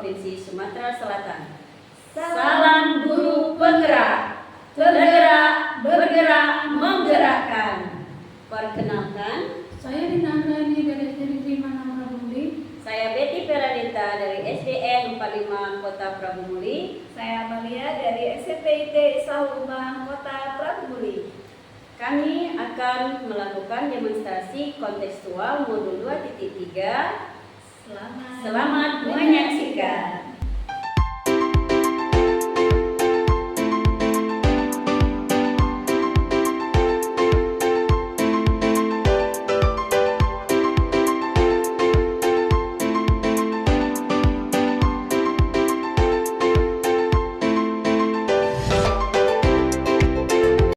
Provinsi Sumatera Selatan. Salam guru penggerak, tergerak, bergerak, menggerakkan. Perkenalkan, saya Dina Andrani dari SD 5 Prabumuli. saya Betty Peradita dari SDN 45 Kota Prabumuli. Saya Amalia dari SMPIT Isahulumah Kota Prabumuli. Kami akan melakukan demonstrasi kontekstual modul 2.3. Selamat menyaksikan.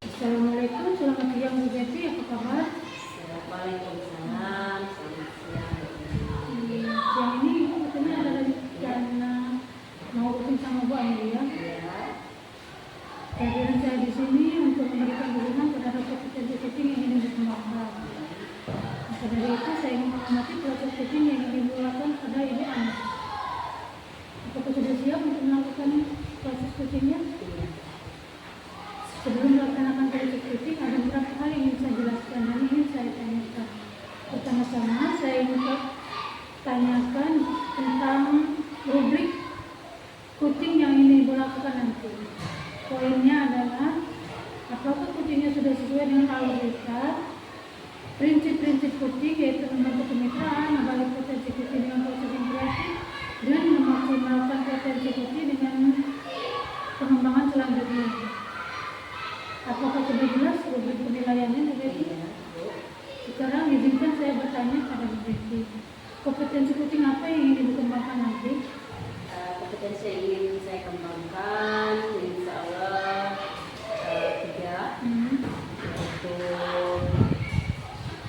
Assalamualaikum, selamat siang Bu Betty, apa kabar? Waalaikumsalam, selamat siang. Siang ini Ibu katanya ada rencana mau rutin sama Bu Amelia. Ya, Kehadiran saya di sini untuk memberikan dukungan terhadap kompetensi coaching yang ingin dikembangkan. Maka dari itu saya ingin mengamati proses coaching yang ingin Ibu lakukan pada Ibu Amelia. Apakah sudah siap untuk melakukan proses coachingnya? iya. Sebelum melaksanakan proses coaching, ada beberapa hal yang ingin saya jelaskan dan ingin saya tanyakan. Pertama-tama, saya ingin tanyakan tentang rubrik coaching yang ingin Ibu lakukan nanti. Poinnya adalah, apakah coachingnya sudah sesuai dengan alur prinsip-prinsip coaching, yaitu membentuk kemitraan, membalik potensi coaching dengan proses yang kreatif, dan memaksimalkan potensi coaching dengan pengembangan selanjutnya. Apakah sudah jelas rubrik penilaiannya, Bu Betty? Iya, Bu. Sekarang izinkan saya bertanya pada Bu Betty. Kompetensi coaching apa yang ingin dikembangkan nanti? Kompetensi yang ingin saya kembangkan, insya Allah 3, yaitu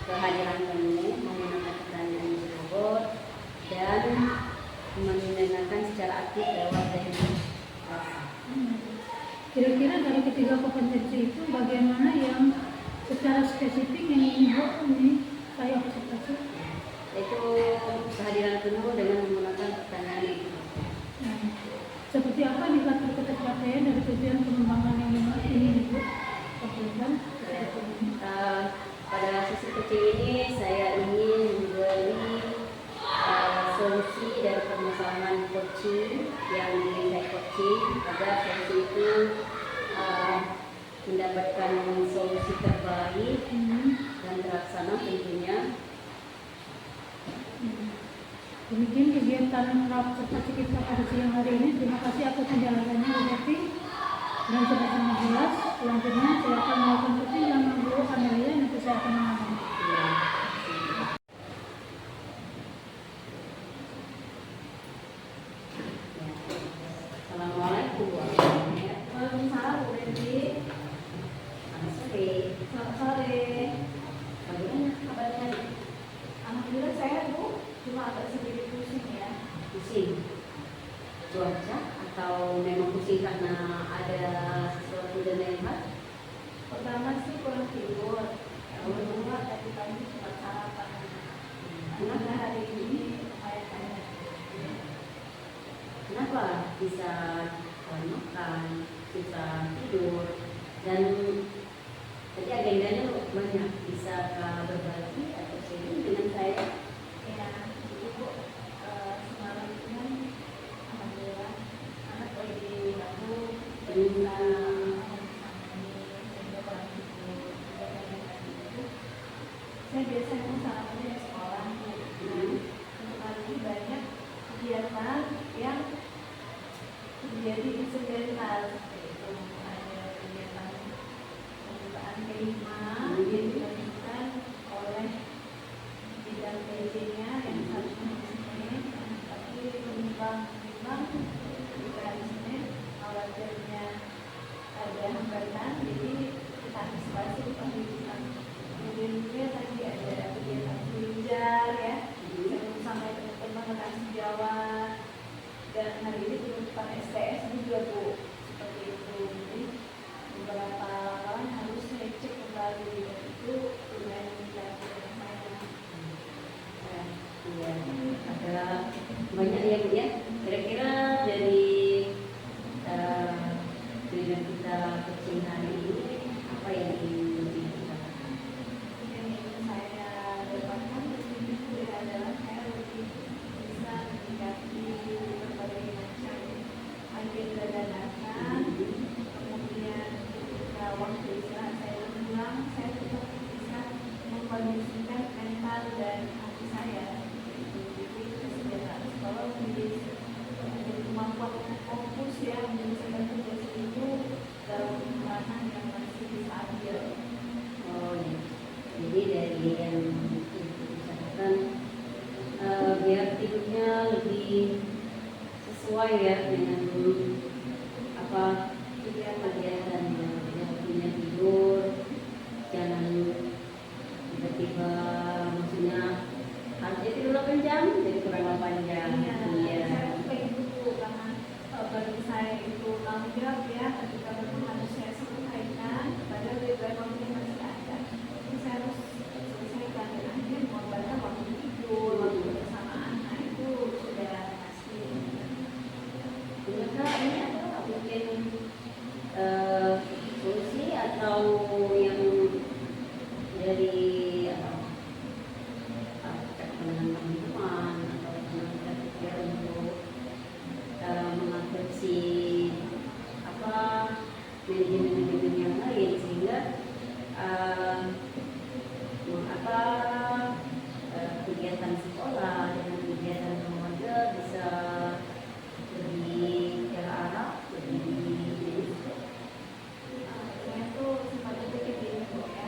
kehadiran penuh menggunakan pertanyaan robot dan mendengarkan secara aktif lewat teknik rasa. Kira-kira dari ketiga kompetensi itu bagaimana yang secara spesifik yang ingin saya observasi? Yaitu kehadiran penuh dengan menggunakan pertanyaan yang Nah, seperti apa indikator ketercapaian dari tujuan pengembangan yang ingin Ibu lakukan? Pada sesi kecil ini saya ingin memberi solusi dari permasalahan coaching yang ingin saya coaching agar solusi itu mendapatkan solusi terbaik dan terlaksana tentunya. Demikian kegiatan observasi kita pada siang hari ini. Terima kasih atas penjelasannya, Bu Betty. Dan sudah sangat jelas. Selanjutnya saya akan melakukan coaching dengan Bu Amelia. Nanti saya akan mengamati. Assalamualaikum warahmatullahi wabarakatuh. Waalaikumsalam Bu Betty. Selamat sore. Selamat sore. Bagaimana Kabarnya? Alhamdulillah sehat Bu. Cuma agak sedikit pusing ya. pusing? Cuaca atau memang pusing karena ada sesuatu dan lain-lain? Pertama sih kurang tidur. Yang kedua tadi pagi cuma sarapan. Karena hari ini lumayan banyak. Kenapa bisa makan, bisa tidur, dan tadi agendanya banyak, bisa berbagi atau sharing dengan saya? Ya, jadi Bu, semalam itu kan alhamdulillah anak lagi baru berita saya biasanya mau sarapannya di sekolah. Untuk hari ini banyak kegiatan yang menjadi insidental seperti itu. Ada kegiatan pembukaan kelima yang dilanjutkan oleh bidang PJ-nya yang seharusnya di Senin, tapi menimbang juga hari Senin khawatirnya ada hambatan, jadi kita antisipasi pendidikan. Kemudian juga tadi ada kegiatan belajar ya, saya sampai teman-teman kasih Jawa, dan hari ini penutupan STS juga Bu, seperti yang dari teman-teman atau teman kita untuk mengatur si manajemen yang lain, sehingga kegiatan sekolah dengan kegiatan keluarga bisa lebih terarah, lebih saya tuh sempat berpikir gini kok ya,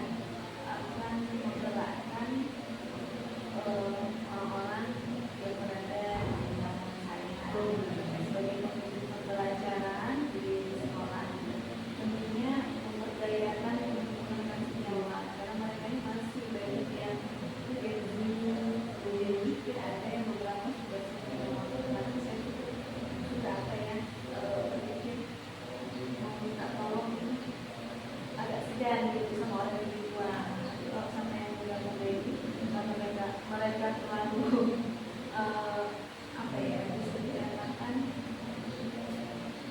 aku kan menggerakkan orang-orang yang berada di lingkungan saya sebagai pembelajaran di sekolah, tentunya memberdayakan menggunakan senyawa karena mereka ini masih banyak yang tidak ada yang beberapa sudah senyawa, tapi saya sudah berpikir mau minta tolong agak segan gitu sama orang yang di luar. Kalau sama yang muda-muda ini, mereka terlalu bisa dikatakan,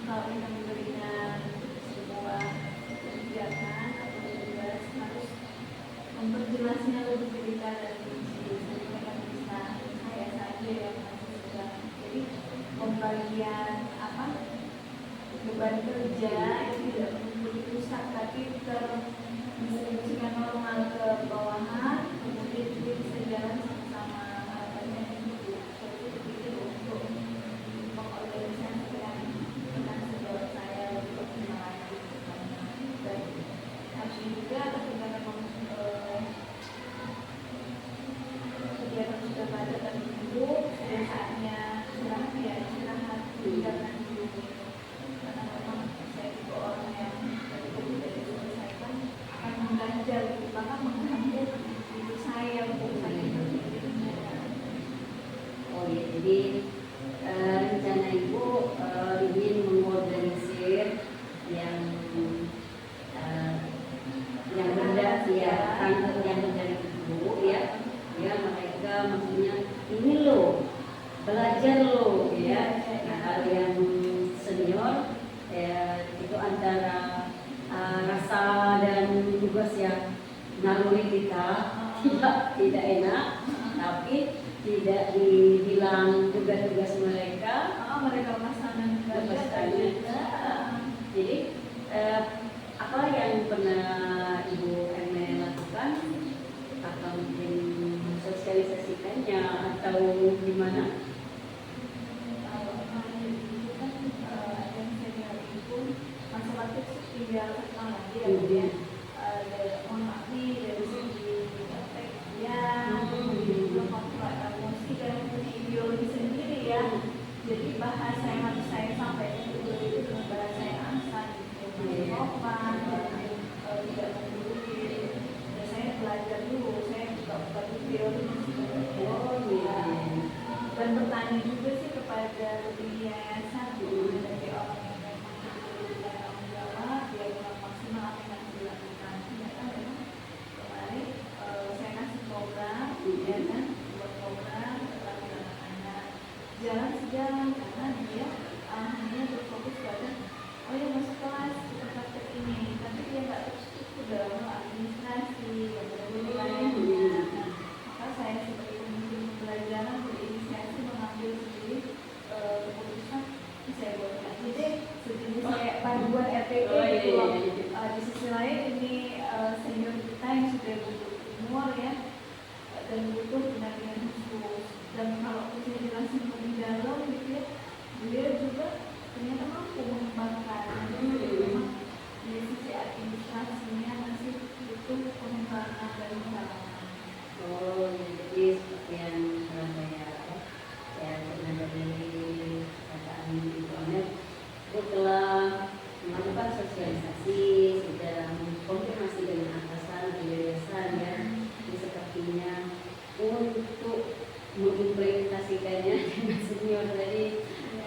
kalau kita memberikan sebuah kebijakan atau tugas harus memperjelasnya lebih detail dan rinci, sehingga bisa saya saja yang masih sudah. Jadi pembagian beban kerja itu tidak perlu pusat, tapi terdistribusikan normal ke bawahan, kemudian juga bisa jalan sama-sama. Harapannya itu seperti itu untuk mengorganisasikan dengan sejauh saya lebih optimal lagi. Dan harus juga ketika memang kegiatan sudah padat dan dulu sudah saatnya istirahat, tinggalkan dulu. Karena memang saya juga orang yang ketika tidak diselesaikan akan mengganjal, bahkan mengganggu hidup saya untuk saya berpikirnya. Oh ya, jadi rencana Ibu ingin mengorganisir yang rendah ya, kantor yang rendah itu ya, mereka maksudnya ini loh, belajar loh ya. Nah, hal yang senior itu antara rasa dan tugas yang naluri kita tidak enak, tapi tidak dibilang tugas-tugas mereka lepaskannya. Jadi apa yang pernah Ibu Eme lakukan, atau mungkin sosialisasikannya atau gimana? Masalah tinggal terkenal lagi ya Bu ya. Mohon maaf nih dari segi praktek belum kontrak emosi dan ideologi sendiri ya. Jadi bahasa yang harus saya sampaikan itu dengan bahasa yang asal, sopan, tidak menggurui. Dan saya belajar dulu, saya juga belajar teori dan bertanya juga sih kepada yayasan dari orang yang memang tanggung jawab, dia bilang maksimal apa yang harus dilakukan. Ternyata memang kemarin saya kasih program, ya kan, buat program terapi anak-anak jalan sejalan, karena dia hanya berfokus pada ya masuk kelas kita praktek ini, tapi dia nggak terstruktur dalam administrasi dan lainnya. Maka saya sebagai pemimpin pembelajaran berinisiasi mengambil sendiri keputusan saya buat aja deh sejenis kayak panduan RTP gitu loh. Di sisi lain ini senior kita yang sudah berumur ya, dan butuh pendampingan khusus, dan kalau saya jelasin lebih dalam gitu ya, beliau juga ternyata mampu mengembangkan. Jadi memang di sisi administrasinya masih butuh pengembangan dan pengembangan. Oh, jadi seperti yang saya pernah dari perkataan Ibu Amet, itu telah melakukan sosialisasi, sudah konfirmasi dengan atasan di yayasan ya, ini sepertinya untuk mengimplementasikannya dengan senior tadi.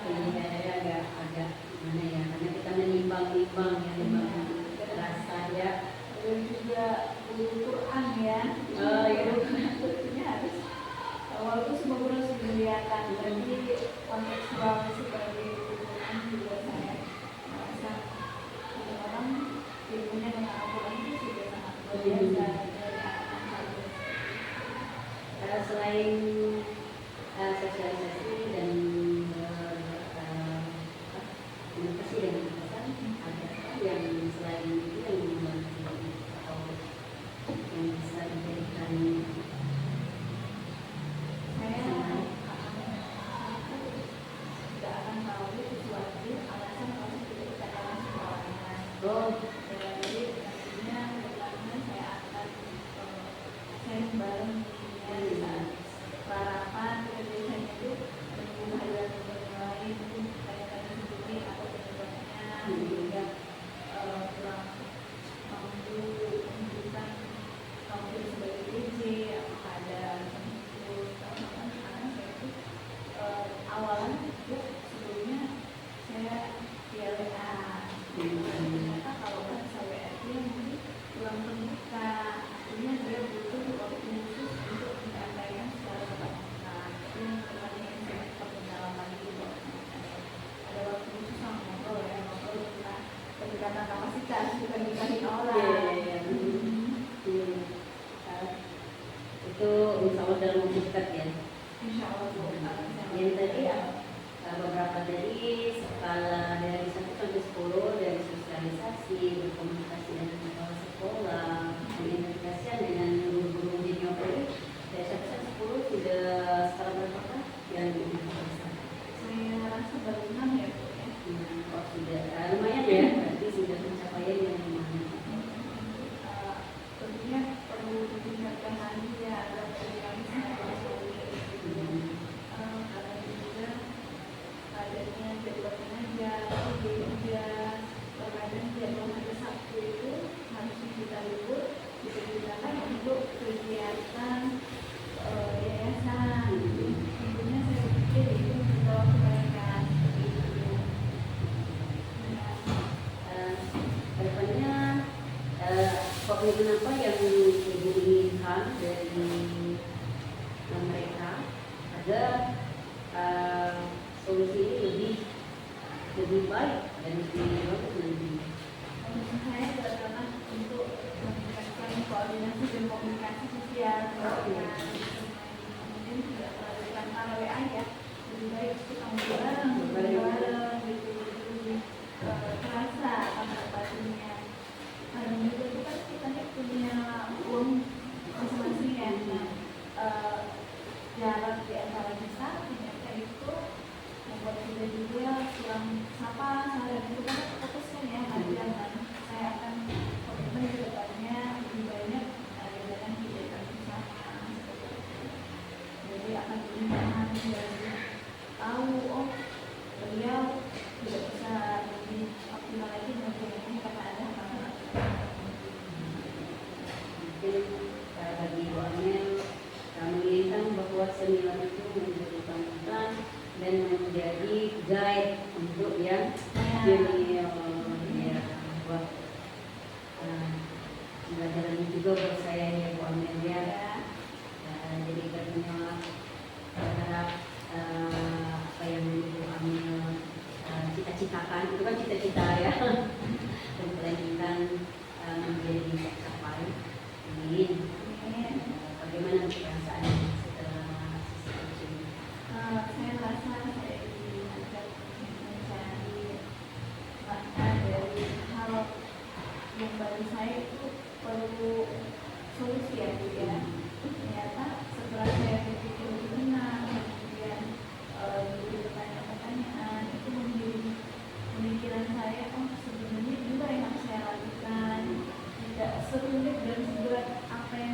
Ini saya agak gimana ya, karena kita menimbang-nimbang ya, rasa ya, Dan juga guru Quran ya. Tentunya harus walaupun semua guru harus kelihatan, tapi kontekstual sebagai guru Quran juga saya merasa orang ilmunya dengan Al-Quran itu biasa dari anak-anak. Selain sosialisasi dan komunikasi dengan atasan, ada yang selain itu yang membantu atau yang bisa dijadikan Saya tidak akan tahu sesuatu alasan kalau tidak dikatakan semuanya. oh Jadi nantinya bagaimana saya akan sharing bareng di saat perapan biasanya itu menunggu hadiran yang lain mungkin tanya-tanya sendiri atau penyebabnya sehingga kurang mampu menunjukkan mampu sebagai DJ apakah ada khusus karena saya itu awalnya itu sebelumnya saya via WA ternyata kalau bahasa WA itu mungkin kurang terbuka artinya dia butuh waktu khusus untuk menyampaikan secara tatap muka itu yang pertanyaan saya pendalaman itu ada waktu khusus sama ngobrol ya ngobrol tentang pendekatan kapasitas bukan nikahin orang. itu insya Allah dalam waktu dekat ya. Insya Allah Bu. Yang tadi beberapa dari skala dari 1 sampai 10 dari sosialisasi, berkomunikasi dengan kepala sekolah, komunikasian dengan guru-guru junior tadi dari 1 sampai 10 sudah skala berapa yang bisa? Saya rasa baru 6 ya Bu ya. Oh sudah lumayan ya, berarti sudah pencapaian yang lumayan. Tentunya perlu ditingkatkan lagi ya agar kami semakin solid karena juga adanya jadwal pengajar, tugas, terkadang jadwal hari Sabtu itu harusnya kita libur bisa digunakan untuk kegiatan yayasan. Tentunya saya pikir itu membawa kebaikan seperti itu. Kedepannya komitmen apa yang Ibu inginkan dari mereka agar solusi ini lebih baik dan lebih bagus nanti. Menurut saya terutama untuk meningkatkan koordinasi dan komunikasi sosial kemudian tidak terlalu tanpa WA ya lebih baik kita ngobrol bareng gitu lebih terasa apa-apanya karena juga itu kan kita punya uang masing-masing ya jarak di antara kita ternyata itu membuat kita juga kurang sapa dan itu kan fokuskan ya hadiran saya akan komitmen ke depannya lebih banyak dengan kegiatan bersama jadi akan berminat dan tahu oh beliau tidak bisa lebih optimal lagi mungkin karena ada hal-hal Mungkin bagi Ibu Amel menginginkan bahwa senior itu menjadi panutan dan menjadi guide untuk yang junior ya buat pelajaran juga buat saya ya Bu Amel ya. Jadi katanya berharap apa yang Ibu Amel cita-citakan itu kan cita-cita ya dan kelanjutan menjadi tercapai. Amin. Bagaimana perasaan setelah sisi coaching? Saya rasa saya diajak mencari makna dari hal yang bagi saya itu perlu solusi ya Bu ya. Ternyata setelah saya berpikir lebih tenang kemudian diberi pertanyaan-pertanyaan itu menjadi pemikiran saya sebenarnya juga yang harus saya lakukan tidak serumit dan seberat apa yang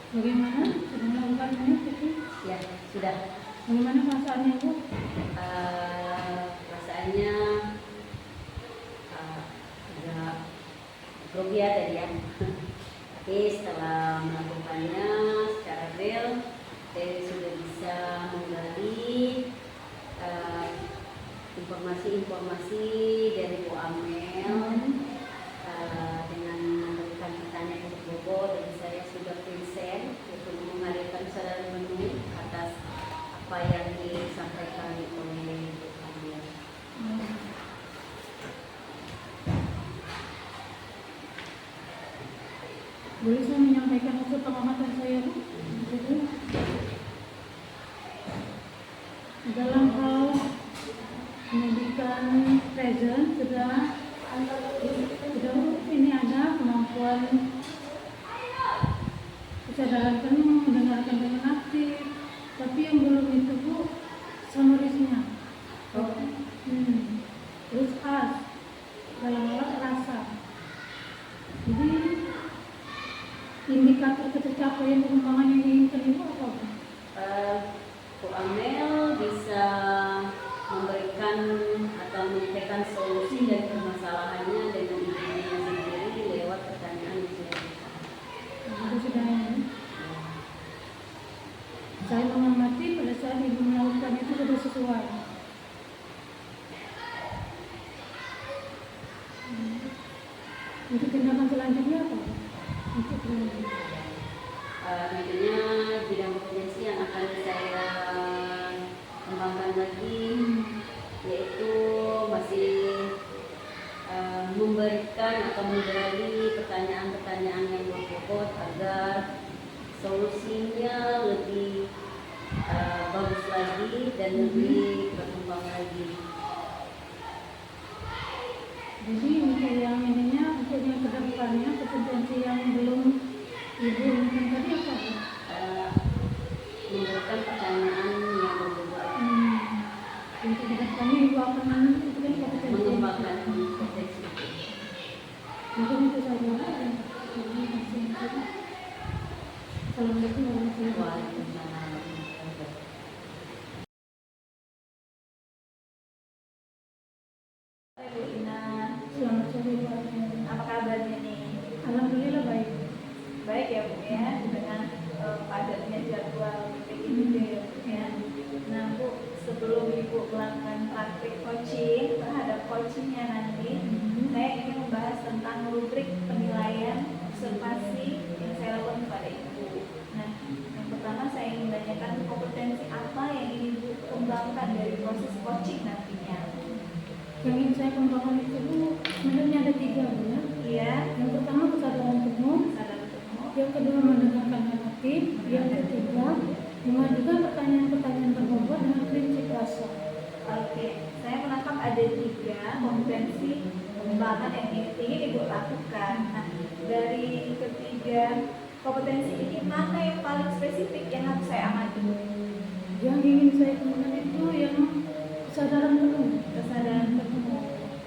Bagaimana sudah melakukan ini Siti? Ya, sudah. Bagaimana perasaannya Bu? Perasaannya agak grogi ya tadi ya. Tapi setelah melakukannya secara real, saya sudah bisa menggali informasi-informasi dari Bu Amel dengan memberikan pertanyaan untuk Bobo, dan saya sudah present untuk mengalirkan secara penuh atas apa yang disampaikan oleh Bu Amel. Boleh saya menyampaikan hasil pengamatan saya Bu? Jadi, dalam hal pendidikan present sudah ini ada kemampuan kesadaran penuh, mendengarkan dengan aktif, tapi yang belum itu Bu, sonorisnya. Terus dalam hal rasa. Jadi indikator tercapaian pengembangan yang diinginkan itu apa Bu? Bu Amel bisa memberikan atau menyampaikan solusi dari permasalahannya dengan dirinya sendiri lewat pertanyaan yang sudah Itu sudah ini. Saya mengamati pada saat Ibu melakukan itu sudah sesuai. Untuk tindakan selanjutnya apa? Untuk tentunya bidang kompetensi yang akan saya kembangkan lagi, yaitu masih memberikan atau menggali pertanyaan-pertanyaan yang berbobot agar solusinya lebih bagus lagi dan lebih berkembang lagi. Jadi untuk yang ininya, untuk yang kedepannya kompetensi yang belum Ibu inginkan tadi apa? Memberikan pertanyaan yang berbobot, Untuk kedepannya Ibu akan menentukan kompetensi mengembangkan kompetensi. mungkin itu saja. Terima kasih. Assalamualaikum warahmatullahi wabarakatuh. Waalaikumsalam. Bu Ina, Selamat sore Bu. apa kabarnya nih? Alhamdulillah baik. Baik ya Bu ya, dengan padatnya jadwal PGDD ya Bu ya. Nah Bu, sebelum Ibu melakukan praktik coaching terhadap coachingnya nanti, saya ingin membahas tentang rubrik penilaian observasi yang saya lakukan kepada Ibu. Nah, yang pertama saya ingin menanyakan kompetensi apa yang ingin Ibu kembangkan dari proses coaching nantinya. Yang ingin saya kembangkan itu Bu, sebenarnya ada 3 Bu ya. Iya, Yang pertama kesadaran penuh, sadar ketemu. yang kedua mendengarkan dengan aktif, yang ketiga mengajukan pertanyaan-pertanyaan berbobot dengan prinsip rasa. Oke, saya menangkap ada 3 kompetensi pengembangan yang ingin Ibu lakukan. Nah, dari ketiga kompetensi ini mana yang paling spesifik yang harus saya amati? Yang ingin saya kembangkan itu yang kesadaran penuh. Kesadaran penuh.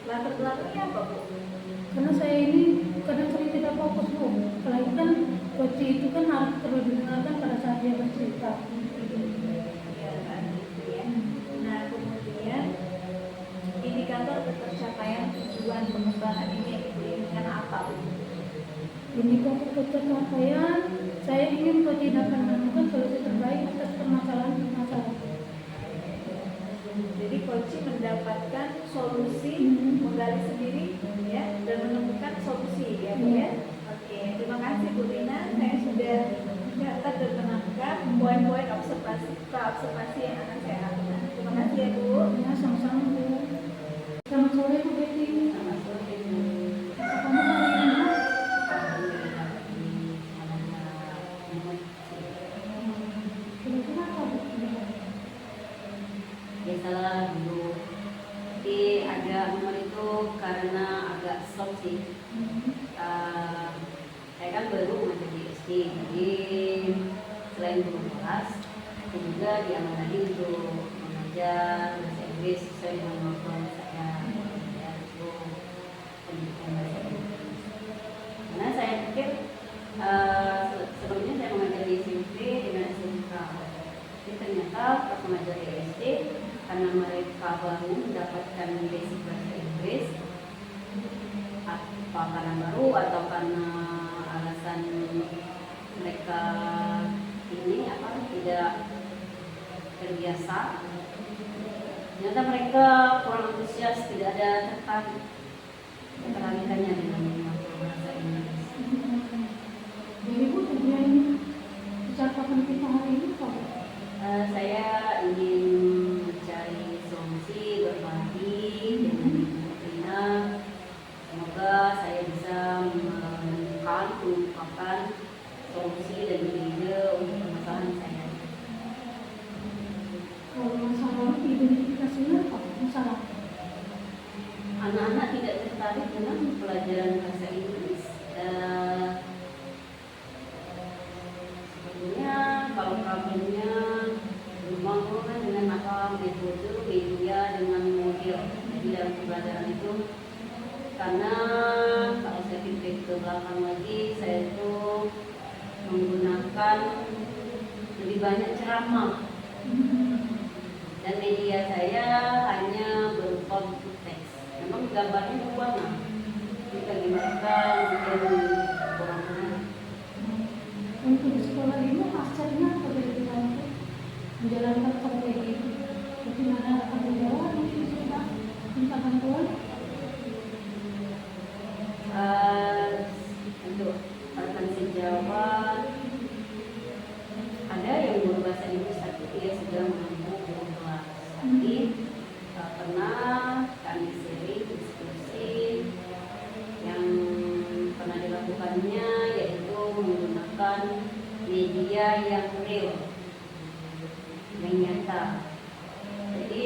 Latar belakangnya apa Bu? Karena saya ini kadang sering tidak fokus Bu. Apalagi kan coach itu kan harus terus didengarkan pada saat dia bercerita. Ya, kan gitu ya. Nah, kemudian indikator tercapaian tujuan pengembangan ini yang Ibu inginkan apa Bu? Indikator pencapaian, saya ingin coach dapat menemukan solusi terbaik atas permasalahan-permasalahan. Jadi coaching mendapatkan solusi, menggali sendiri ya, dan menemukan solusi ya Bu ya. Oke, terima kasih Bu Rina. Saya sudah catat dan menangkap poin-poin observasi yang akan saya lakukan. Terima kasih ya Bu. Ya, sama-sama Bu. Selamat sore Bu Betty. Selamat sore Bu. Apa kamu hari ini Bu? Alhamdulillah ini semuanya mood. Kira-kira apa Bu? Biasalah dulu. Tapi ada momen itu karena agak shock sih. Saya kan baru mengajar di SD, jadi selain guru kelas, saya juga diamanahkan untuk mengajar bahasa Inggris sesuai dengan kemampuan saya. Ya, itu pendidikan bahasa Inggris. Karena saya pikir sebelumnya saya mengajar di baru mendapatkan basic bahasa Inggris, apa karena baru atau karena alasan mereka ini tidak terbiasa. Ternyata mereka kurang antusias, tidak ada tertarik ketertarikannya dengan bahasa Inggris. Jadi Bu, tujuan percakapan kita hari ini apa? Saya ingin mencari solusi berbagi dengan Ibu Rina. Semoga saya bisa mengungkapkan solusi dan ide untuk permasalahan saya. Kalau masalah identifikasinya apa? Masalah Anak-anak tidak tertarik dengan pelajaran bahasa Inggris. Sebenarnya kalau problemnya berhubungan dengan metode, media, dengan model. Jadi dalam pembelajaran itu, karena kalau saya pikir ke belakang lagi, saya itu menggunakan lebih banyak ceramah, dan media saya hanya berupa buku teks. Memang gambarnya berwarna, jadi bagi mereka mungkin kurang menarik. untuk di sekolah ini hasilnya apa dari kita menjalankan strategi itu? Bagaimana tanggung jawab mungkin sudah minta bantuan? Untuk rekan sejawat, ada yang guru bahasa Inggris tapi dia sudah menempuh guru kelas. Tapi pernah kami sharing diskusi yang pernah dilakukannya, yaitu menggunakan media yang real, yang nyata. Jadi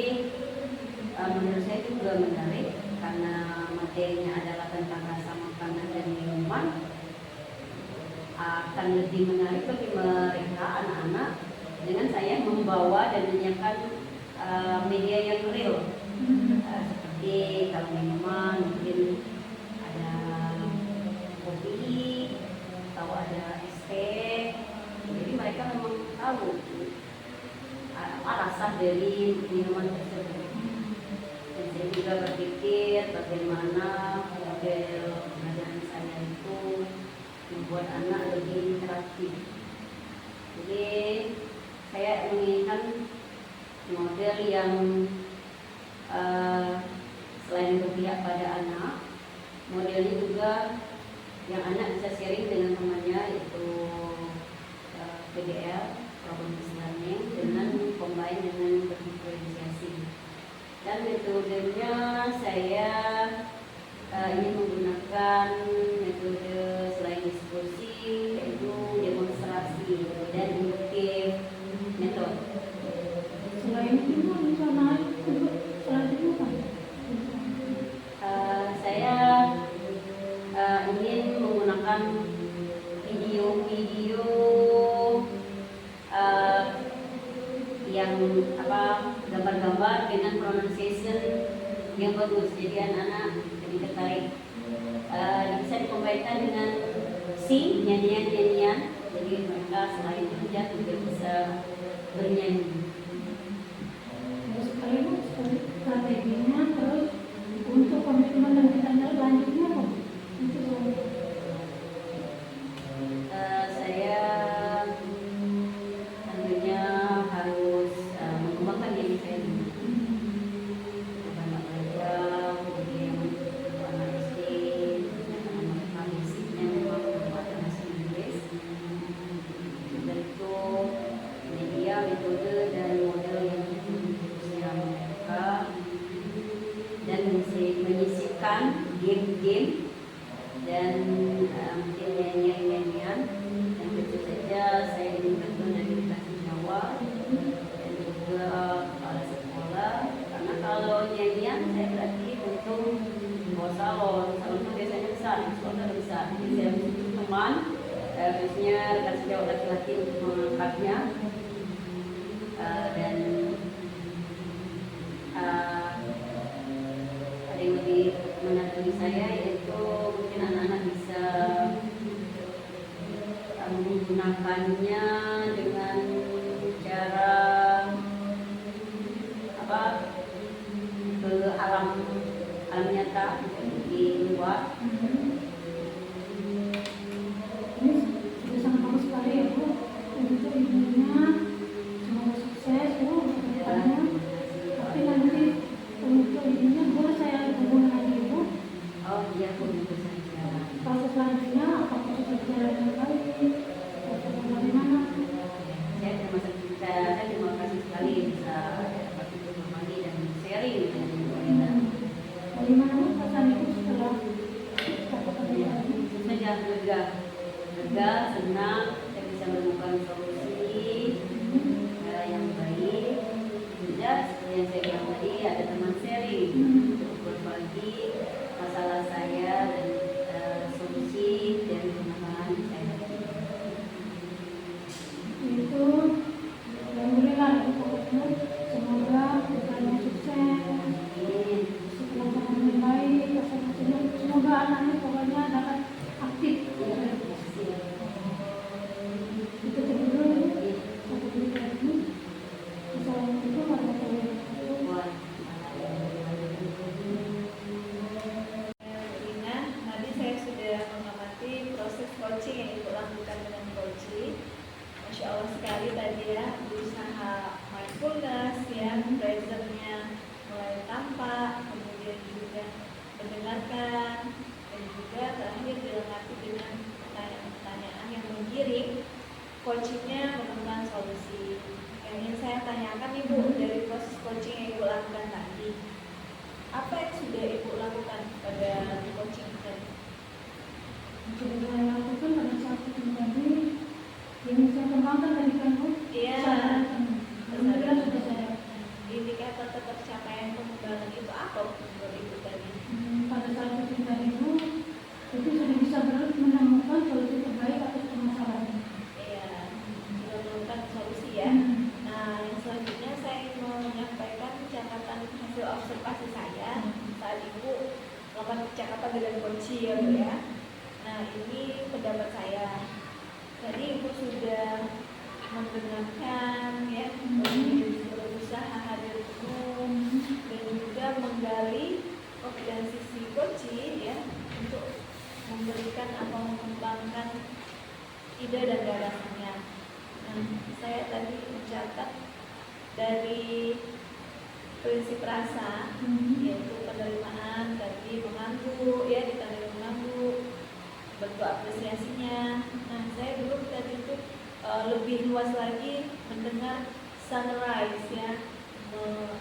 menurut saya itu juga menarik karena materinya adalah tentang rasa makanan dan minuman. Akan lebih menarik bagi mereka anak-anak dengan saya membawa dan menyiapkan media yang real, seperti kalau minuman mungkin ada kopi atau ada es teh. Jadi mereka memang tahu apa rasa dari minuman tersebut. Dan saya juga berpikir bagaimana model pembelajaran saya itu membuat anak lebih interaktif. Jadi saya menginginkan model yang selain berpihak pada anak, modelnya juga yang anak bisa sharing dengan temannya, yaitu PDL, problem learning, dengan combine dengan berdifferensiasi. Dan metodenya saya ingin menggunakan metode selain diskusi, yaitu demonstrasi dan induktif metode. Selain itu rencana untuk selanjutnya Saya ingin menggunakan video-video yang gambar-gambar dengan pronunciation yang bagus, jadi anak-anak lebih tertarik. Bisa dikombinasikan dengan nyanyian-nyanyian, jadi mereka selain belajar juga bisa bernyanyi. terus kalian strateginya, terus untuk komitmen dan tindak lanjutnya apa? Saya tentunya harus mengembangkan diri saya dulu. Banyak belajar, kemudian anak SD, anak basicnya memang bahasa Inggris. Dan itu media, metode, dan model yang usia mereka, dan menyisipkan game-game dan mungkin nyanyian-nyanyian. Dan tentu saja saya ingin bantuan dari edukasi Jawa dan juga kepala sekolah, karena kalau nyanyian saya berarti untung bawa salon itu biasanya besar, sekolah besar. Jadi saya butuh teman, khususnya rekan sejawat laki-laki untuk mengangkatnya. Dan ada yang lebih menarik bagi saya, yaitu mungkin anak-anak bisa menggunakannya dengan cara Jawa. Ini sudah sangat bagus sekali ya Bu. Untuk ibunya semoga sukses Bu untuk kedepannya. Tapi nanti untuk ibunya boleh saya hubungi lagi Bu. Oh iya, Bu, itu saja. Proses selanjutnya apakah sudah berjalan dengan baik atau bagaimana? Saya terima kasih sekali bisa dapat menemani dan sharing dengan Ibu Ena. Bagaimana Bu perasaan Ibu setelah dapat kerjaan? Saja lega, senang, saya bisa menemukan solusi yang baik. Juga seperti yang saya bilang tadi, ada teman sharing untuk berbagi masalah saya dan solusi dari permasalahan saya. Itu alhamdulillah ya pokoknya semoga usahanya sukses setelah dengan baik semoga anaknya pokoknya dapat aktif itu dulu satu dulu lagi assalamualaikum warahmatullahi wabarakatuh. Rina, tadi saya sudah mengamati proses coaching yang Ibu lakukan dengan coaching. Masya Allah sekali tadi ya, berusaha mindfulness ya, presence-nya mulai tampak, kemudian juga mendengarkan, dan juga terakhir dilengkapi dengan pertanyaan-pertanyaan yang menggiring coachingnya menemukan solusi. Yang ingin saya tanyakan Ibu dari proses coaching yang Ibu lakukan tadi, apa yang sudah Ibu lakukan pada coaching tadi? Sudah saya lakukan pada saat itu tadi yang saya kembangkan tadi kan Bu. Iya. Alhamdulillah sudah saya Indikator tercapaian pengembangan itu apa menurut Ibu tadi? pada saat itu tadi Bu itu sudah bisa menemukan solusi terbaik atas permasalahan. Iya, sudah menemukan solusi ya. Nah, yang selanjutnya saya ingin menyampaikan catatan hasil observasi saya saat Ibu melakukan percakapan dengan kunci ya Bu ya. Nah, ini pendapat saya. Tadi Ibu sudah mendengarkan ya, berusaha hadir umum dan juga menggali kompetensi si kunci ya untuk memberikan atau mengembangkan ide dan gagasannya. Nah, saya tadi mencatat dari prinsip rasa yaitu penerimaan tadi mengangguk ya, ditandai mengangguk, bentuk apresiasinya. Nah, saya dulu tadi itu lebih luas lagi mendengar sunrise ya,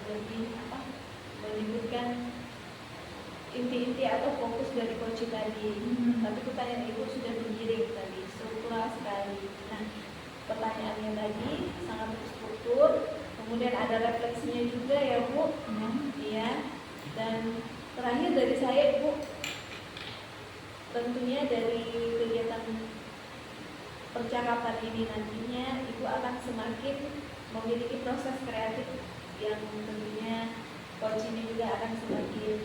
lebih menyebutkan inti-inti atau fokus dari coach tadi. Tapi pertanyaan Ibu sudah menggiring tadi, struktural sekali. Nah, pertanyaannya tadi sangat terstruktur, kemudian ada refleksinya juga ya Bu. Iya. Dan terakhir dari saya Ibu, tentunya dari kegiatan percakapan ini nantinya Ibu akan semakin memiliki proses kreatif yang tentunya coach ini juga akan semakin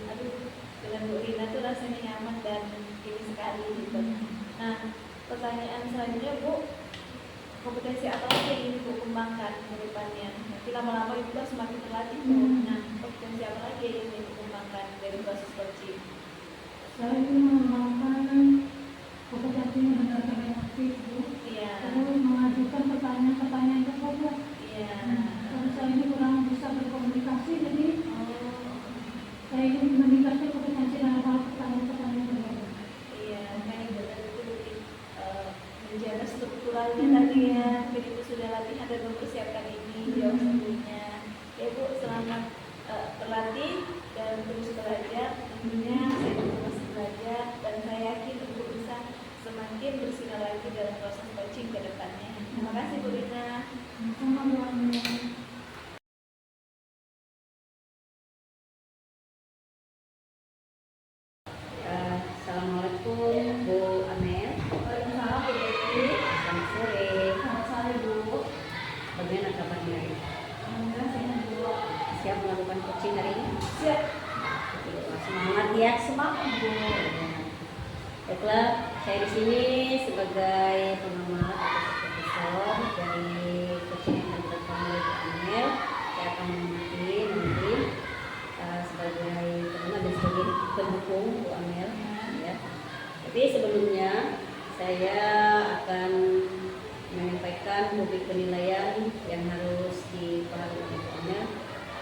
dengan Bu Rina itu rasanya nyaman dan ini sekali gitu. Nah, pertanyaan selanjutnya Bu, kompetensi apa lagi yang ingin Ibu kembangkan ke depannya? Nanti lama-lama Ibu kan semakin terlatih Bu. Nah, kompetensi apa lagi yang ingin Ibu kembangkan dari proses coaching? Saya ingin mengembangkan kompetensi mendengarkan yang aktif Bu. Iya. Terus mengajukan pertanyaan-pertanyaan yang kompleks. Iya. Karena saya ini kurang bisa berkomunikasi, jadi saya ingin meningkatkan kompetensi dalam hal pertanyaan-pertanyaan berbeda. Iya, kayak benar itu menjaga strukturalnya tadi ya. Jadi Ibu sudah latihan dan mempersiapkan ini jauh sebelumnya. Ya Bu, selamat berlatih dan terus belajar. Tentunya saya juga masih belajar dan saya yakin Ibu bisa semakin bersinar lagi dalam proses coaching ke depannya. Terima kasih Bu Rina. Sama Bu Amel. Assalamualaikum Bu Amel. Waalaikumsalam Bu Devi. Selamat sore. Selamat sore Bu. Bagaimana kabarnya? Alhamdulillah sehat Bu. Siap melakukan coaching hari ini? Siap. Semangat ya. Semangat Bu. Baiklah, saya di sini sebagai pengamat atau supervisor dari coaching yang dilakukan oleh Bu Amel. Saya akan mengamati nanti sebagai pengamat dan sebagai pendukung Bu Amel merupakan publik penilaian yang harus dipahami oleh Bu Amel.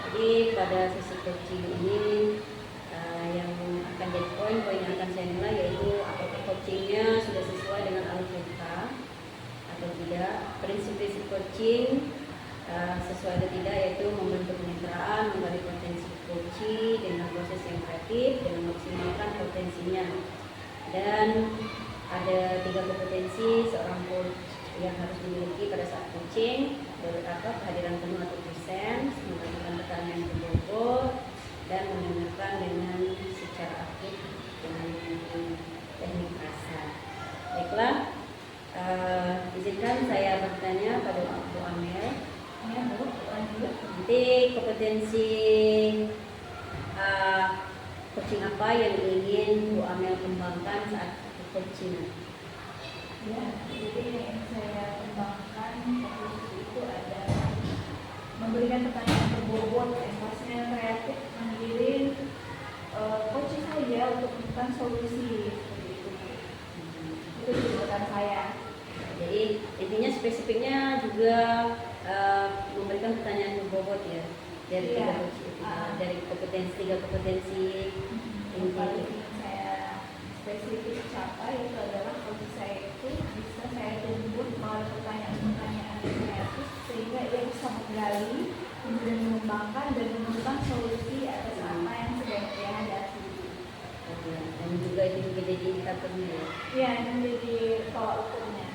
Jadi pada sesi coaching ini yang akan jadi poin-poin yang akan saya nilai yaitu apakah coachingnya sudah sesuai dengan alur atau tidak, prinsip-prinsip coaching sesuai atau tidak, yaitu membentuk kemitraan, menggali potensi coaching dengan proses yang kreatif dan memaksimalkan potensinya. Dan ada 3 kompetensi seorang coach yang harus dimiliki pada saat coaching, kehadiran penuh atau presence, melakukan pertanyaan yang berbobot, dan mendengarkan dengan secara aktif dengan teknik rasa. Baiklah, izinkan saya bertanya pada Bu Amel. Ya, Bu, lanjut. Nanti kompetensi coaching apa yang ingin Bu Amel kembangkan saat coaching? Ya, jadi yang saya kembangkan fokus itu adalah memberikan pertanyaan berbobot, empasnya kreatif, menggiring coaching saja untuk menemukan solusi seperti itu. Itu tuntutan saya. Jadi intinya spesifiknya juga memberikan pertanyaan berbobot ya dari dari tiga kompetensi Yang paling ingin saya spesifik capai itu adalah coaching saya itu bisa saya tuntut melalui pertanyaan-pertanyaan kreatif sehingga ia bisa menggali, kemudian mengembangkan dan menemukan solusi atas apa yang sedang ia hadapi. dan juga itu juga jadi indikatornya ya. Ya, ini menjadi tolak ukurnya.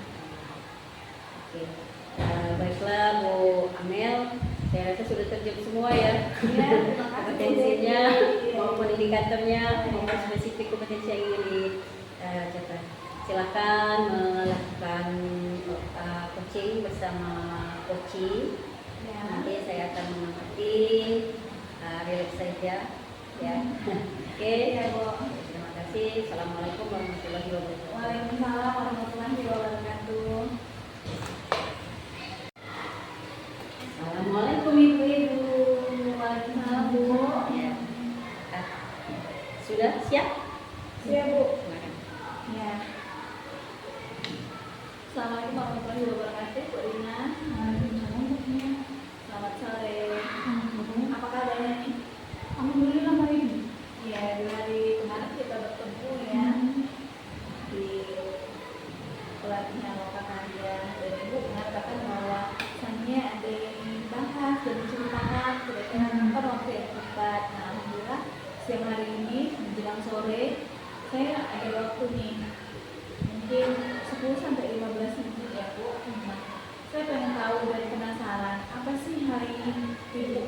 Oke. Baiklah Bu Amel, saya rasa sudah terjawab semua ya. Ya, terima kasih. Kompetensinya Iya. maupun indikatornya maupun spesifik kompetensi yang ingin dicapai. Silakan melakukan coaching bersama coaching. Ya. Nanti saya akan mengamati relax saja ya. Oke. Ya, Bu. Terima kasih. Assalamualaikum warahmatullahi wabarakatuh. Waalaikumsalam warahmatullahi wabarakatuh. Assalamualaikum Ibu-ibu. Waalaikumsalam, Bu. Ya. Sudah siap? Siap, Bu. Silakan. Ya. Assalamualaikum warahmatullahi wabarakatuh, Bu Rina. Selamat sore. Apa kabarnya nih? Alhamdulillah baik. Ya, di hari kemarin kita bertemu ya di pelatihan lokal karya dan Ibu mengatakan bahwa misalnya ada yang ingin bahas dan menceritakan kira-kira kapan waktu yang tepat. Nah, alhamdulillah siang hari ini menjelang sore saya ada waktu nih mungkin 10-15 menit ya Bu. Nah, saya pengen tahu dan penasaran apa sih hari ini Ibu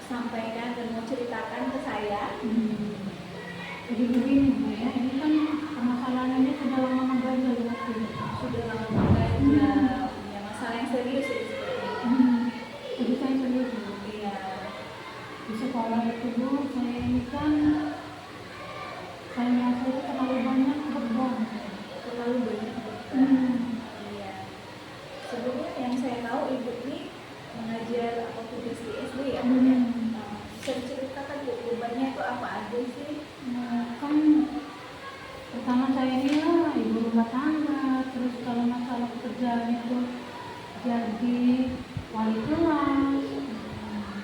sampaikan dan mau ceritakan ke saya. Jadi begini Bu ya, ini kan permasalahannya sudah lama mengganjal waktu itu. Sudah lama bekerja punya masalah yang serius ya seperti ini. Jadi saya serius Bu. Iya. Di sekolah itu Bu, saya ini kan saya merasa itu terlalu banyak beban. Terlalu banyak beban. Hmm. Iya. Sebelumnya yang saya tahu Ibu ini mengajar atau tugas di SD ya Bu ya. Nah, bisa diceritakan Bu bebannya itu apa aja sih? Nah, kan pertama saya ini lah ibu rumah tangga, terus kalau masalah pekerjaan itu jadi wali kelas,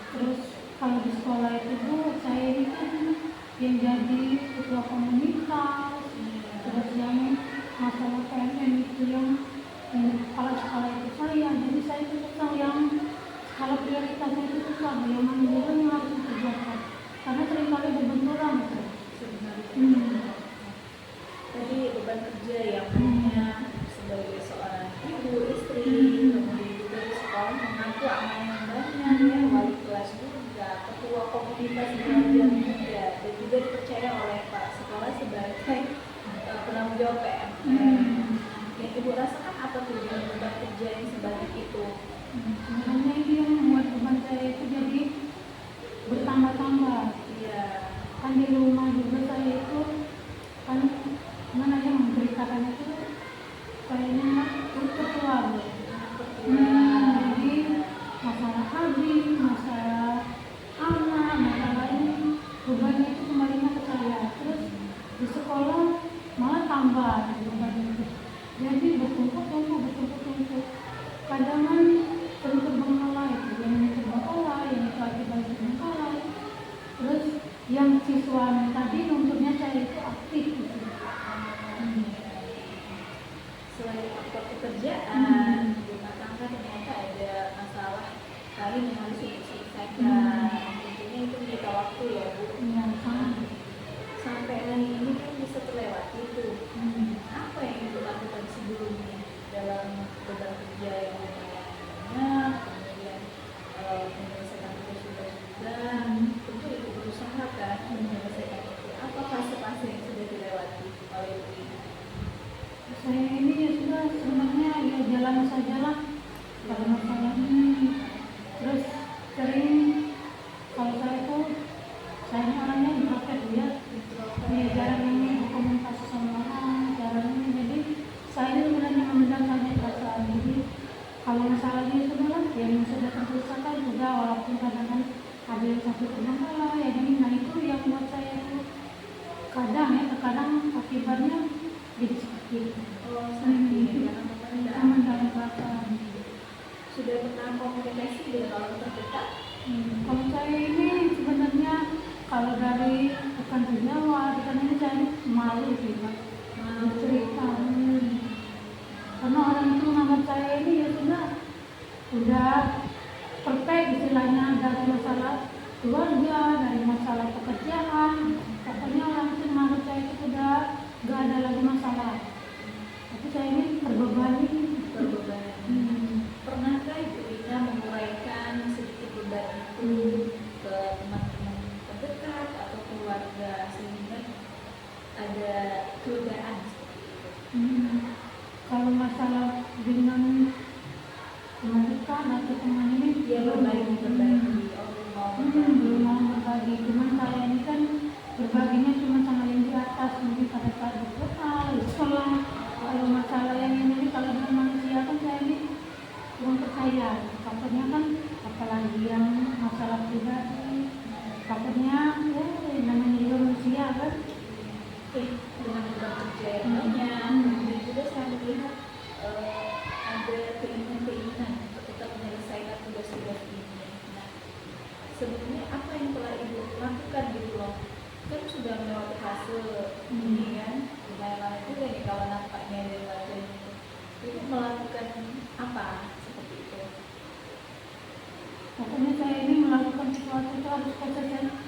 terus kalau di sekolah itu Bu, saya ini kan yang jadi ketua komunitas, terus yang masalah PNN itu yang kepala sekolah itu saya, jadi saya itu susah yang kalau prioritasnya itu susah, yang mana yang harus dikerjakan, karena seringkali berbenturan itu. Sebenarnya. Tadi beban kerja yang punya sebagai seorang ibu, istri, kemudian juga di sekolah mengaku amanah yang banyak ya, wali kelas juga, ketua komunitas belajar muda, dan juga dipercaya oleh Pak Sekolah sebagai penanggung jawab PMN. Yang Ibu rasakan apa tuh dengan beban kerja yang sebanyak itu? Sebenarnya ini yang membuat beban saya itu jadi bertambah-tambah. Iya. Kan di rumah juga saya itu kan mana yang menceritakan itu kayaknya ketua Bu. Jadi masalah habis, masalah anak, masalah ini bebannya itu kembalinya ke saya. Terus di sekolah malah tambah bebannya itu. Jadi bertumpuk-tumpuk. Kadang ya sudah lah, yang sudah terselesaikan juga, walaupun kadang-kadang ada yang sakit kepala ya ini. Nah itu yang buat saya itu kadang akibatnya jadi sakit. Oh, sakit karena memendam. Mendalam belakang. Sudah pernah komunikasi dengan orang terdekat? Kalau saya ini sebenarnya kalau dari rekan sejawat, rekan ini saya malu sih Pak. Malu cerita. Karena orang itu menganggap saya ini ya sudah perfect istilahnya, dari masalah keluarga, dari masalah pekerjaan. Pokoknya orang itu menganggap saya itu sudah gak ada lagi masalah. Tapi saya ini terbebani. Pernahkah Ibu Rina menguraikan sedikit beban itu ke teman-teman terdekat atau keluarga sehingga ada kelegaan seperti itu? Kalau masalah dengan teman dekat atau teman ini Dia berbagi belum mau berbagi. Cuman saya ini kan berbaginya cuma sama yang di atas, mungkin pada saat berdoa, sekolah. Kalau masalah yang ini kalau dengan manusia kan saya ini kurang percaya. Takutnya kan apalagi yang masalah pribadi, takutnya ya namanya juga manusia kan. dengan beban kerja yang banyak, dan juga saya melihat ada keinginan untuk tetap menyelesaikan tugas-tugas ini. Nah, sebenarnya apa yang telah Ibu lakukan gitu loh? Kan sudah melewati fase ini kan, lumayan juga nih kalau nampaknya dari wajahnya itu. Ibu melakukan apa seperti itu? Pokoknya saya ini melakukan sesuatu itu harus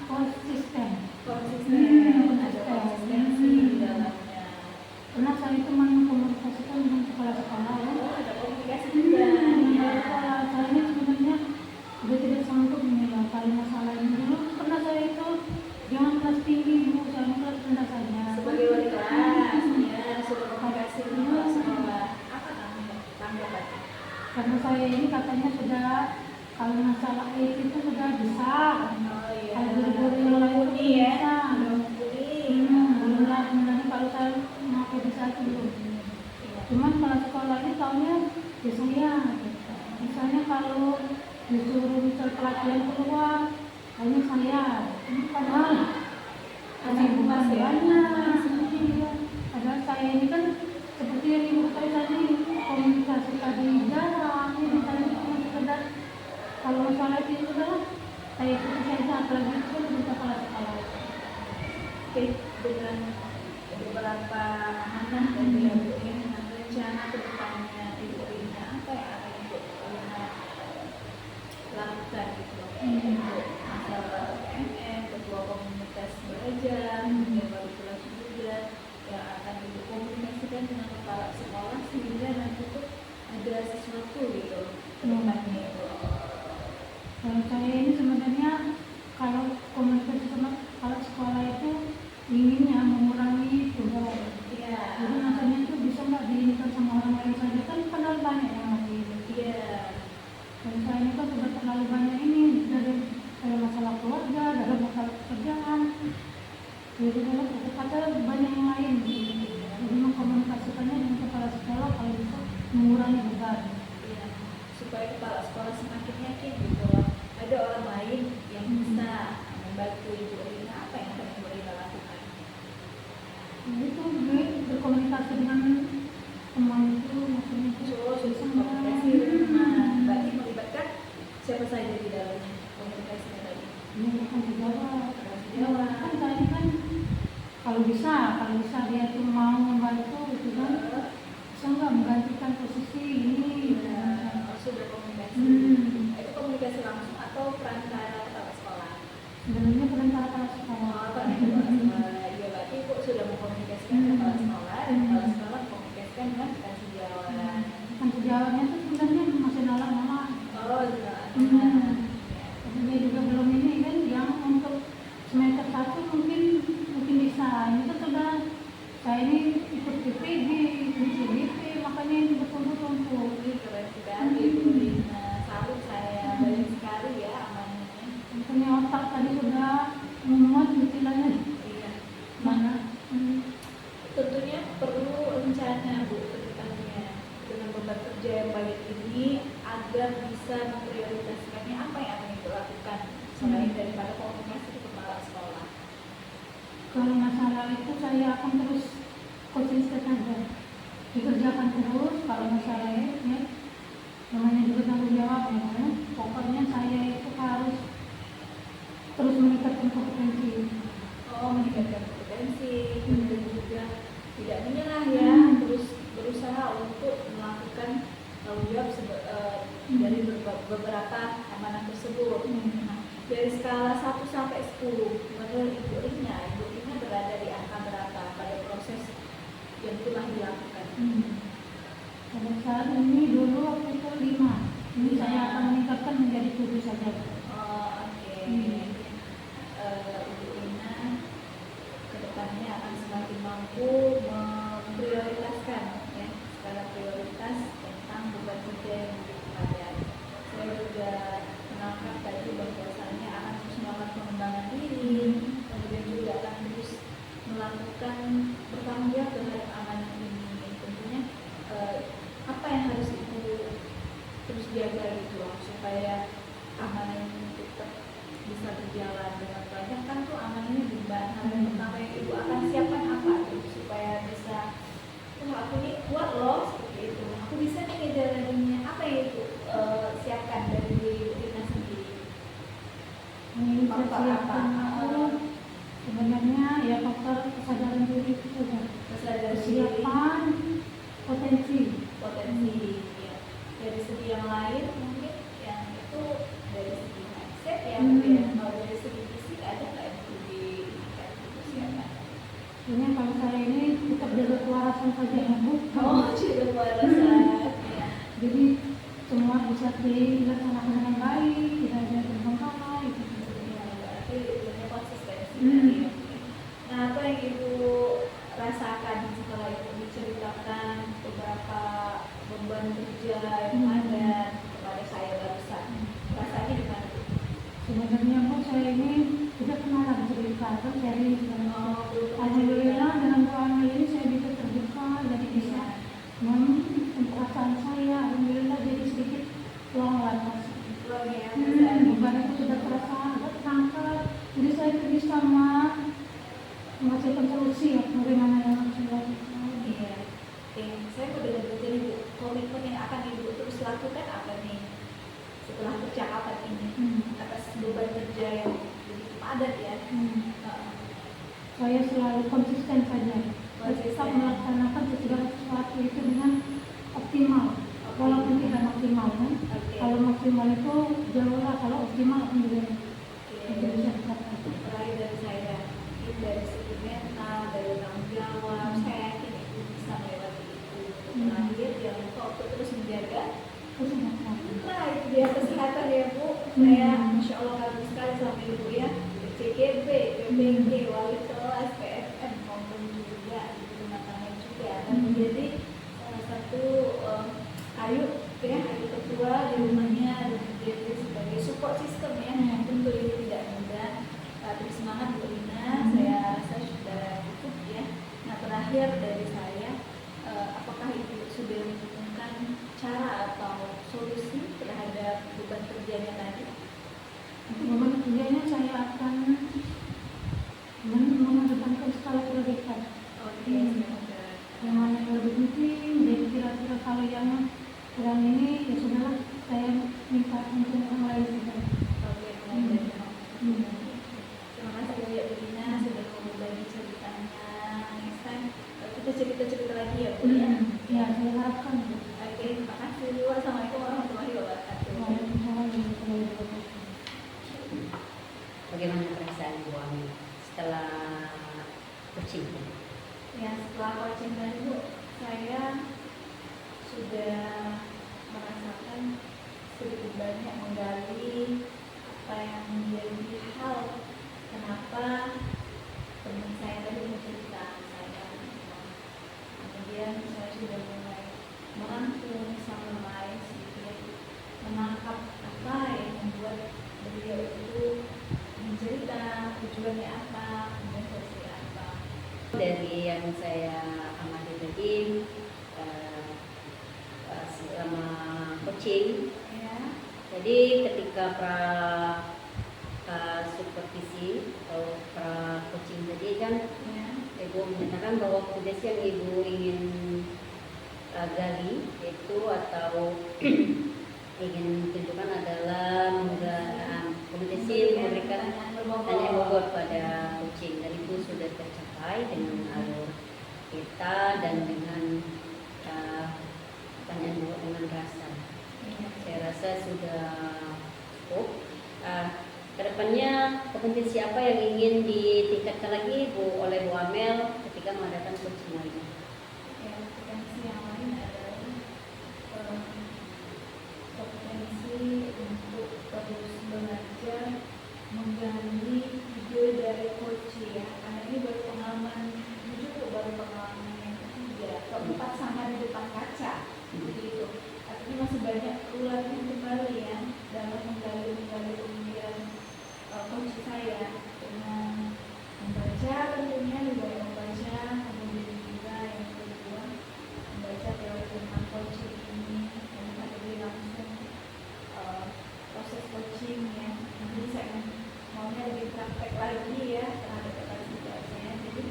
konsisten. Ada konsistensi di dalamnya. Karena saya itu mengkomunikasikan dengan kepala sekolah ya. Oh, ada komunikasi juga. Saya ini sebenarnya sudah tidak sanggup menilai kalau masalah ini. Dulu pernah saya itu jangan kelas tinggi Bu, saya kelas rendah saja. Sebagai wali kelas, ya sudah komunikasi dengan kepala sekolah. Apa namanya tanggapannya? Karena saya ini katanya sudah, kalau masalah itu sudah besar. Kalau guru-guru yang lain itu bisa. Belum lah sebenarnya kalau saya mau bisa itu belum. Cuman kalau sekolah ini tahunya ya saya. Misalnya kalau disuruh misal pelatihan keluar, hanya saya. Ini padahal kesibukan banyak. Padahal saya ini kan seperti yang Ibu tahu tadi, komunikasi tadi jarang. Jadi saya cuma sekedar kalau masalah itu sudah saya ikuti saja, apalagi itu kan bisa sekolah. Oke, dengan beberapa amanah dan dilakukan dengan rencana kedepannya Ibu Rina, apa yang akan Ibu Rina lakukan gitu untuk masalah PNN, ketua komunitas belajar, kemudian wali kelas juga yang akan Ibu komunikasikan dengan kepala sekolah sehingga nanti tuh ada sesuatu gitu kedepannya itu. Kalau saya ini sebenarnya kalau komunikasi sama kepala sekolah itu inginnya mengurangi tugas. Iya. Jadi maksudnya itu bisa nggak diinikan sama orang lain saja, kan padahal banyak yang lagi. Iya. Kalau saya ini kan sudah terlalu banyak ini dari masalah keluarga, dari masalah pekerjaan. Jadi kalau kata banyak yang lain. Jadi mengkomunikasikannya dengan kepala sekolah kalau bisa mengurangi beban. Iya. Supaya kepala sekolah semakin yakin gitu loh. Ada orang lain yang bisa membantu Ibu Rina, apa yang akan Ibu Rina lakukan? Itu berkomunikasi dengan teman itu, maksudnya itu Bisa komunikasi dengan berarti melibatkan siapa saja di dalamnya komunikasinya tadi? ini bukan sejawat. Sejawat. Kan tadi kan kalau bisa dia tuh mau membantu gitu kan, bisa nggak menggantikan posisi ini? Sudah komunikasi. Itu komunikasi langsung atau perantara kepala sekolah? Sebenarnya perantara kepala sekolah. Ya berarti Ibu sudah mengkomunikasikan kepala sekolah dan kepala sekolah mengkomunikasikan dengan rekan sejawat. Kan sejawatnya tuh bisa memprioritaskannya, apa yang akan Ibu lakukan selain daripada komunikasi ke kepala sekolah? Kalau masalah itu saya akan terus konsisten aja, dikerjakan terus. Kalau masalahnya ya, namanya juga tanggung jawab ya. Pokoknya saya itu harus terus meningkatkan kompetensi. Meningkatkan kompetensi, kemudian juga tidak menyerah ya, terus berusaha untuk melakukan tanggung jawab dari beberapa amanah tersebut. Nah, dari skala 1 sampai 10, menurut Ibu Rina berada di angka berapa pada proses yang telah dilakukan? Pada saat ini dulu waktu itu 5, ini saya akan meningkatkan menjadi 7 saja. Oke. Ibu Rina kedepannya akan semakin mampu memprioritaskan ya, skala prioritas tentang beban kerja yang lebih padat. Saya juga menangkap tadi bahwasannya akan terus melakukan pengembangan diri, kemudian juga akan terus melakukan bertanggung jawab terhadap amanah ini. Tentunya apa yang harus Ibu terus jaga gitu loh, supaya amanah ini tetap bisa berjalan dengan banyak. Kan tuh amanahnya beban. Hal yang pertama yang Ibu akan siapkan apa tuh supaya bisa, aku ini kuat loh seperti itu, aku bisa nih ngejalaninnya. Apa yang Ibu siapkan dari diri Ibu Rina sendiri? Ini saya Faktor siapkan apa? itu sebenarnya ya faktor kesadaran diri itu saja. Kesadaran diri, Kesiapan, potensi. ya. Dari segi yang lain mungkin yang itu dari segi mindset ya, mungkin kalau dari segi fisik ada nggak yang perlu dipersiapkan? Ini kalau saya ini tetap jaga kewarasan saja ya Bu. Jaga kewarasan ya. Jadi semua bisa dilaksanakan dengan baik, tidak ada terbengkalai gitu. Ya, berarti punya konsistensi. Hmm. Nah, apa yang Ibu rasakan setelah Ibu diceritakan beberapa beban kerja yang ada kepada saya barusan? Rasanya gimana Bu? Sebenarnya Bu, saya ini tidak pernah lagi cerita, kan sharing segala macam. Belum pernah Alhamdulillah cerita. dengan doa ini saya bisa terbuka, jadi bisa perasaan saya, alhamdulillah jadi sedikit luang lantas. Luar ya, Beban itu sudah terasa agak terangkat, jadi saya itu bisa menghasilkan solusi ya, bagaimana yang harus dilakukan. Iya. Saya mau dengar dari Ibu, komitmen yang akan Ibu terus lakukan apa nih setelah percakapan ini atas beban kerja yang begitu padat ya? Saya selalu konsisten saja, Konsisten. tetap melaksanakan segala sesuatu itu dengan optimal, walaupun tidak maksimal kan. Oke. Kalau maksimal itu jauh lah, kalau optimal alhamdulillah itu bisa dicapai. Terakhir dari saya, mungkin dari segi mental, dari tanggung jawab, saya yakin Ibu bisa melewati itu. Terakhir, jangan lupa untuk terus menjaga. Kesehatan. Nah, itu dia kesehatan ya Bu. Saya Masya Allah kagum sekali sama Ibu ya. CGB, PBG, wali kelas, PFM, maupun juga di rumah tangga juga akan menjadi salah satu ayu ketua di rumahnya dan menjadi sebagai support system ya. Tentu ini tidak mudah. Terus semangat Bu Rina, saya rasa sudah cukup ya. Nah, terakhir dari saya, apakah Ibu sudah menemukan cara atau solusi terhadap beban kerjanya tadi? Beban kerjanya saya akan mengedepankan skala prioritas. Oke, Yang mana yang lebih penting, jadi kira-kira kalau yang kurang ini ya sudahlah, saya minta untuk orang lain saja. Oke, terima kasih banyak Bu Rina sudah mau berbagi ceritanya. Next time kita cerita-cerita lagi ya Bu ya. Ya, saya harapkan. Oke, terima kasih. Wassalamualaikum warahmatullahi wabarakatuh. Waalaikumsalam warahmatullahi wabarakatuh. Bagaimana perasaan Ibu Ami setelah coaching? Ya, setelah coaching tadi Bu, saya sudah merasakan sedikit banyak menggali apa yang menjadi hal kenapa teman saya tadi mencerita saya. Kemudian saya sudah mulai merangkum summarize sedikit, menangkap apa yang membuat beliau itu mencerita, tujuannya apa, kemudian seperti apa. Dari yang saya amati tadi selama coaching, Ya, Jadi ketika supervisi atau pra coaching tadi kan Ya. Ibu menyatakan bahwa potensi yang Ibu ingin gali itu atau ingin tunjukkan adalah potensi memberikan tanya bobot pada coaching, dan itu sudah tercapai dengan alur kita dan dengan pertanyaan bobot dengan rasa. Saya rasa sudah cukup. Kedepannya kompetensi apa yang ingin ditingkatkan lagi oleh Bu Amel ketika mengadakan coaching lagi? Ya, potensi yang lain adalah kompetensi untuk terus belajar menggali ide dari coach ya, karena ini baru pengalaman jujur, baru pengalaman yang ketiga, keempat sama di depan kaca begitu. Artinya masih banyak ulangan kembali ya dalam menggali pemikiran coach saya dengan membaca, tentunya juga membaca, kemudian juga yang kedua membaca teori tentang coaching ini dan mengetahui langsung proses coaching ya. Nanti saya maunya lebih praktek lagi ya terhadap kapasitasnya. Jadi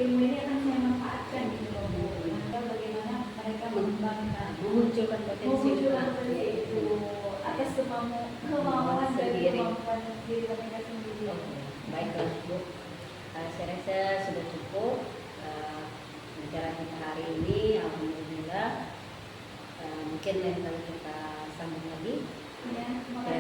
ilmu ini akan saya manfaatkan gitu loh Bu. Nah, bagaimana mereka mengembangkan, Memunculkan potensi itu atas kemauan dan kemampuan diri mereka sendiri. Baiklah Bu, saya rasa sudah cukup bicara kita hari ini. Alhamdulillah. Mungkin lain kali kita sambung lagi. Ya, terima kasih.